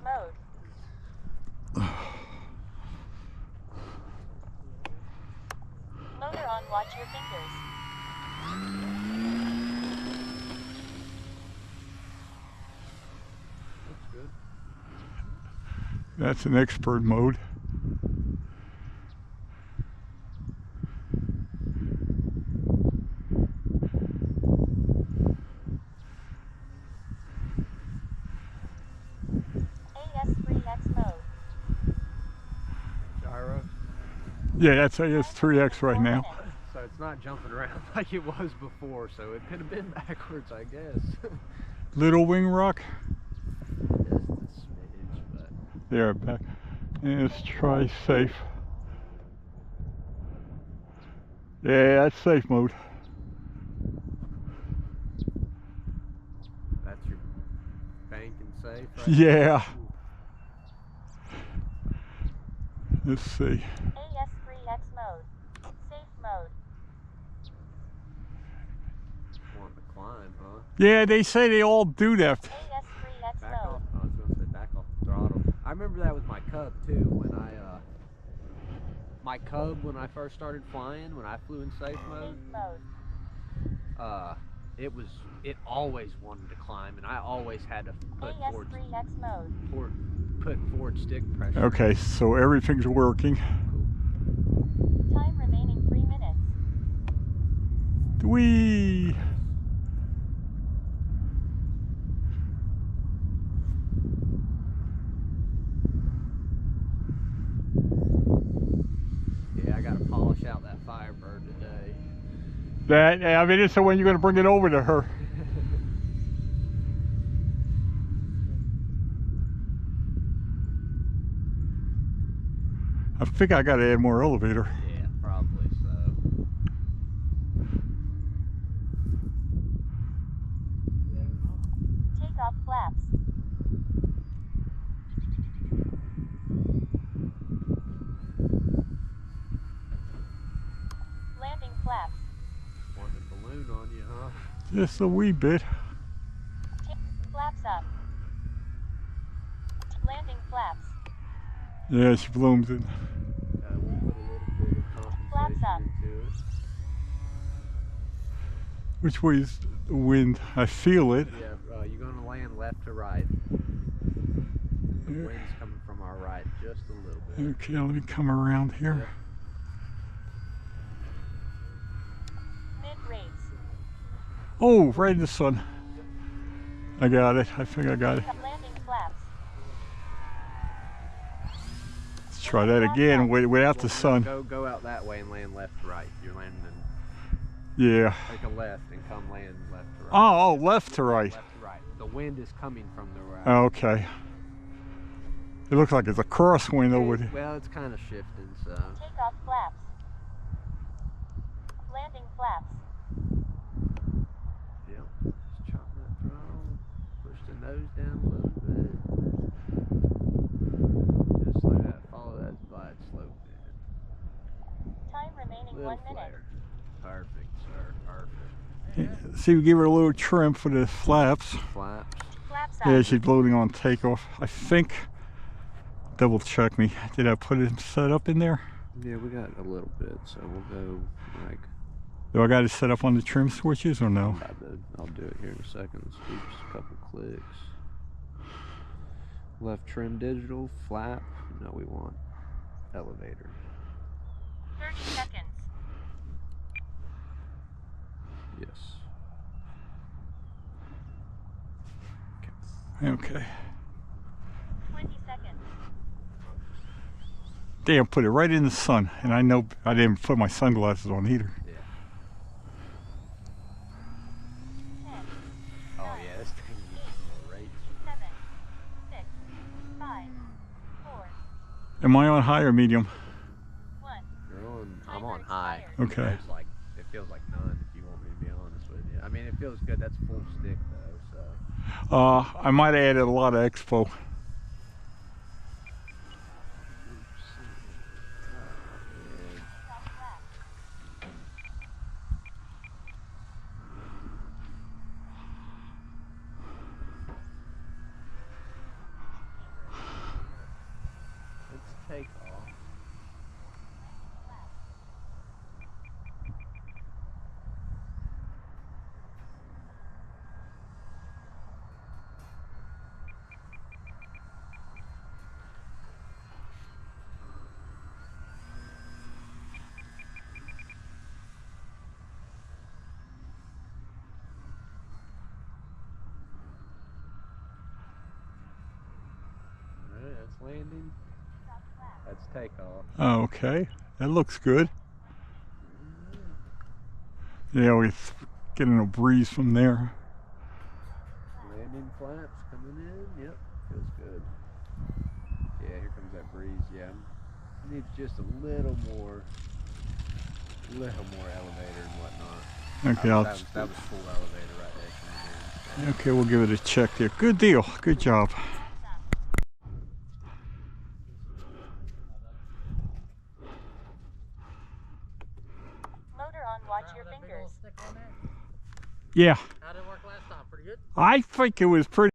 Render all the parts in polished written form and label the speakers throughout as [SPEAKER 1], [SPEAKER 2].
[SPEAKER 1] mode. Motor on, watch your fingers.
[SPEAKER 2] That's good.
[SPEAKER 3] That's an expert mode.
[SPEAKER 1] AS3X mode.
[SPEAKER 2] Gyro.
[SPEAKER 3] Yeah, that's AS3X right now.
[SPEAKER 2] So it's not jumping around like it was before, so it could have been backwards, I guess.
[SPEAKER 3] Little wing rock.
[SPEAKER 2] Just a smidge, but
[SPEAKER 3] There, back. And let's try safe. Yeah, that's safe mode.
[SPEAKER 2] that's your bank and safe, right?
[SPEAKER 3] Yeah. Let's see.
[SPEAKER 1] AS3X mode. Safe mode.
[SPEAKER 2] Want to climb, huh?
[SPEAKER 3] Yeah, they say they all do that.
[SPEAKER 1] AS3X
[SPEAKER 2] Back
[SPEAKER 1] mode.
[SPEAKER 2] off. I was going to say back off the throttle. I remember that with my Cub too. When my Cub, when I first started flying, when I flew in safe mode, it always wanted to climb, and I always had to put
[SPEAKER 1] AS3X mode.
[SPEAKER 2] forward stick pressure.
[SPEAKER 3] Okay, so everything's working.
[SPEAKER 1] Time remaining 3 minutes.
[SPEAKER 3] Whee!
[SPEAKER 2] Yeah, I gotta polish out that Firebird today.
[SPEAKER 3] I mean, so when you're going to bring it over to her? I think I got to add more elevator.
[SPEAKER 2] Yeah, probably so.
[SPEAKER 1] Take off flaps. Landing flaps.
[SPEAKER 2] Want a balloon on you, huh?
[SPEAKER 3] Just a wee bit.
[SPEAKER 1] Flaps up. Landing flaps.
[SPEAKER 3] Yeah, she blooms it.
[SPEAKER 2] We'll put a little bit of
[SPEAKER 1] Flaps up.
[SPEAKER 2] compensation into it.
[SPEAKER 3] Which way is the wind? I feel it.
[SPEAKER 2] Yeah, you're going to land left to right. The wind's coming from our right just a little bit.
[SPEAKER 3] Okay, let me come around here.
[SPEAKER 1] Mid-rates.
[SPEAKER 3] Oh, right in the sun. I got it. I think I got it.
[SPEAKER 1] Landing flaps.
[SPEAKER 3] Let's try that again without the sun.
[SPEAKER 2] Go out that way and land left to right. You're landing in,
[SPEAKER 3] Yeah.
[SPEAKER 2] take a left and come land left to right.
[SPEAKER 3] Oh, left to right.
[SPEAKER 2] Left to right. The wind is coming from the right.
[SPEAKER 3] Okay. It looks like it's a crosswind over there.
[SPEAKER 2] Well, it's kind of shifting, so.
[SPEAKER 1] Take off flaps. Landing flaps.
[SPEAKER 2] Yep. Just chop that throttle. Push the nose down a little bit. Just like that. Follow that glide slope in.
[SPEAKER 1] Time remaining
[SPEAKER 2] Little
[SPEAKER 1] 1 minute.
[SPEAKER 2] flare. Perfect, sir. Perfect.
[SPEAKER 3] See, we give her a little trim for the flaps.
[SPEAKER 2] Flaps.
[SPEAKER 1] Flaps up.
[SPEAKER 3] Yeah, she's floating on takeoff. I think. Double check me. Did I put it set up in there?
[SPEAKER 2] Yeah, we got a little bit, so we'll go like.
[SPEAKER 3] Do I got it set up on the trim switches or no?
[SPEAKER 2] I'll do it here in a second. Let's do just a couple clicks. Left trim digital, flap. No, we want elevator.
[SPEAKER 1] 30 seconds.
[SPEAKER 2] Yes.
[SPEAKER 3] Okay.
[SPEAKER 1] 20 seconds.
[SPEAKER 3] Damn, put it right in the sun. And I know I didn't put my sunglasses on either.
[SPEAKER 2] Yeah.
[SPEAKER 1] 10,
[SPEAKER 2] Oh yeah, this thing needs more rates.
[SPEAKER 1] 7, 6, 5, 4,
[SPEAKER 3] Am I on high or medium?
[SPEAKER 1] 1.
[SPEAKER 2] You're on. I'm on high.
[SPEAKER 3] Okay.
[SPEAKER 2] It's like it feels like none. If you want me to be honest with you. I mean, it feels good. That's full stick though. So.
[SPEAKER 3] I might have added a lot of expo.
[SPEAKER 2] landing. That's takeoff.
[SPEAKER 3] Okay, that looks good. Yeah, we're getting a breeze from there.
[SPEAKER 2] Landing flaps coming in. Yep, feels good. Yeah, here comes that breeze. Yeah, needs just a little more elevator and whatnot.
[SPEAKER 3] Okay,
[SPEAKER 2] that was full elevator right there coming in.
[SPEAKER 3] okay, we'll give it a check there. Good deal. Good job.
[SPEAKER 1] Motor on, watch your fingers.
[SPEAKER 3] Yeah,
[SPEAKER 4] How did it work last time? Pretty good?
[SPEAKER 3] I think it was pretty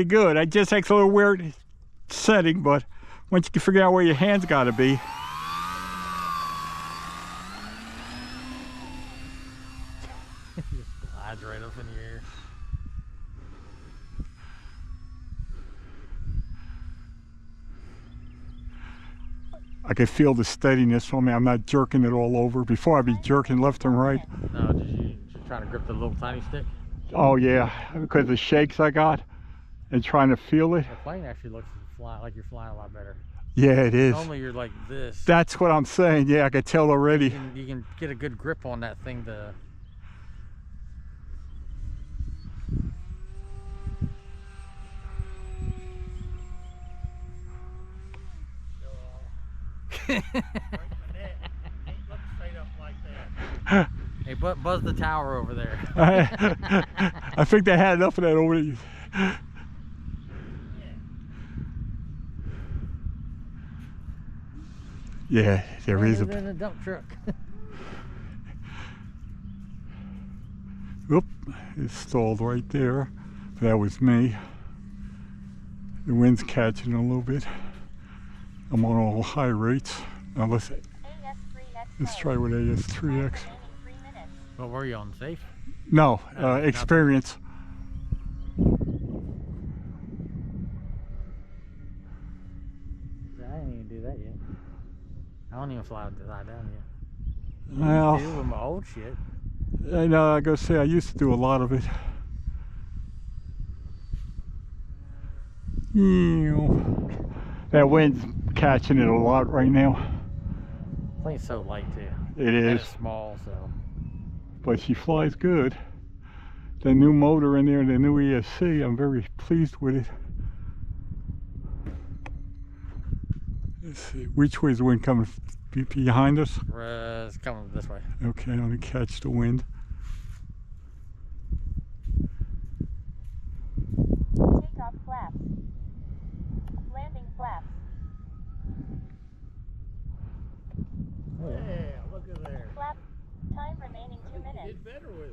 [SPEAKER 3] good. I just takes a little weird setting, but once you can figure out where your hands got to be.
[SPEAKER 4] Slides right up in the air.
[SPEAKER 3] I can feel the steadiness from me. I'm not jerking it all over. Before I'd be jerking left and right.
[SPEAKER 4] No, did you just trying to grip the little tiny stick?
[SPEAKER 3] Oh yeah, because the shakes I got and trying to feel it.
[SPEAKER 4] The plane actually looks like you're flying a lot better.
[SPEAKER 3] Yeah, it is.
[SPEAKER 4] Normally you're like this.
[SPEAKER 3] That's what I'm saying. Yeah, I could tell already.
[SPEAKER 4] You can get a good grip on that thing to... Hey, buzz the tower over there.
[SPEAKER 3] I think they had enough of that over there. Yeah, there is
[SPEAKER 4] in a dump truck.
[SPEAKER 3] Oop, it stalled right there. That was me. The wind's catching a little bit. I'm on all high rates. Now let's try with AS3X.
[SPEAKER 4] What were you on, safe?
[SPEAKER 3] No, experience.
[SPEAKER 4] I didn't even do that yet. I don't even lie down yet.
[SPEAKER 3] Well,
[SPEAKER 4] I used to with my old shit.
[SPEAKER 3] I know, I gotta say, I used to do a lot of it. That wind's catching it a lot right now.
[SPEAKER 4] Plane's so light too.
[SPEAKER 3] It
[SPEAKER 4] And
[SPEAKER 3] is,
[SPEAKER 4] it's small, so.
[SPEAKER 3] but she flies good. The new motor in there, the new ESC, I'm very pleased with it. Let's see, which way is the wind coming? Behind us?
[SPEAKER 4] It's coming this way.
[SPEAKER 3] Okay, let me catch the wind.
[SPEAKER 1] Takeoff flaps. Landing flaps.
[SPEAKER 4] Yeah, look at there.
[SPEAKER 1] Flap. Time remaining 2 minutes.
[SPEAKER 4] Get better with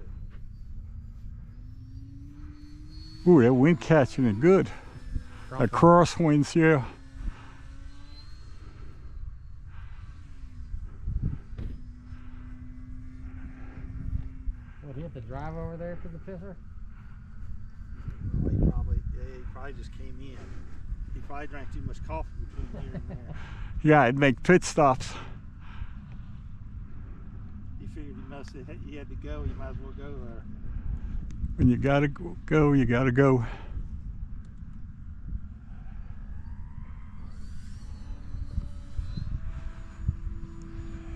[SPEAKER 4] it.
[SPEAKER 3] Ooh, that wind catching it good. That crosswinds, yeah.
[SPEAKER 4] Would he have to drive over there to the pisser?
[SPEAKER 5] Well, he probably just came in. He probably drank too much coffee between here and there.
[SPEAKER 3] Yeah, it'd make pit stops.
[SPEAKER 5] He figured he had to go, he might as well go there.
[SPEAKER 3] When you gotta go, you gotta go.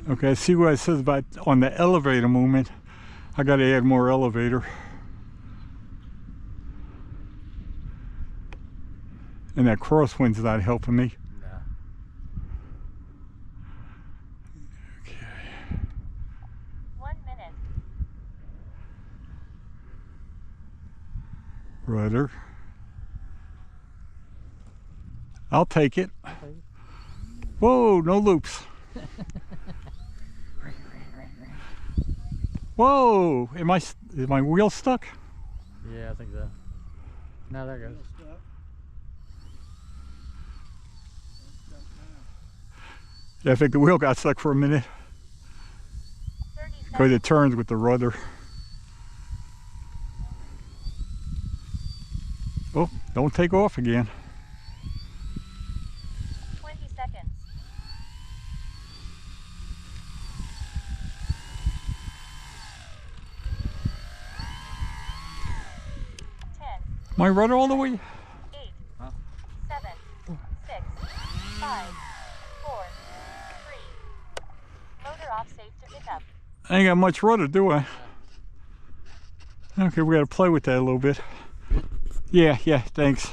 [SPEAKER 3] Okay, I see what it says about on the elevator movement. I gotta add more elevator. And that crosswind's not helping me.
[SPEAKER 4] No.
[SPEAKER 3] Okay.
[SPEAKER 1] 1 minute.
[SPEAKER 3] Rudder. I'll take it. Whoa, no loops. Whoa, is my wheel stuck?
[SPEAKER 4] Yeah, I think so. No, there it goes.
[SPEAKER 3] Yeah, I think the wheel got stuck for a minute
[SPEAKER 1] 30
[SPEAKER 3] because
[SPEAKER 1] seconds.
[SPEAKER 3] it turns with the rudder. Oh, don't take off again.
[SPEAKER 1] 20
[SPEAKER 3] My rudder all the way?
[SPEAKER 1] 8, 7, 6, 5, 4, 3. Motor off, safe to pick up.
[SPEAKER 3] I ain't got much rudder, do I? Okay, we gotta play with that a little bit. Yeah, thanks.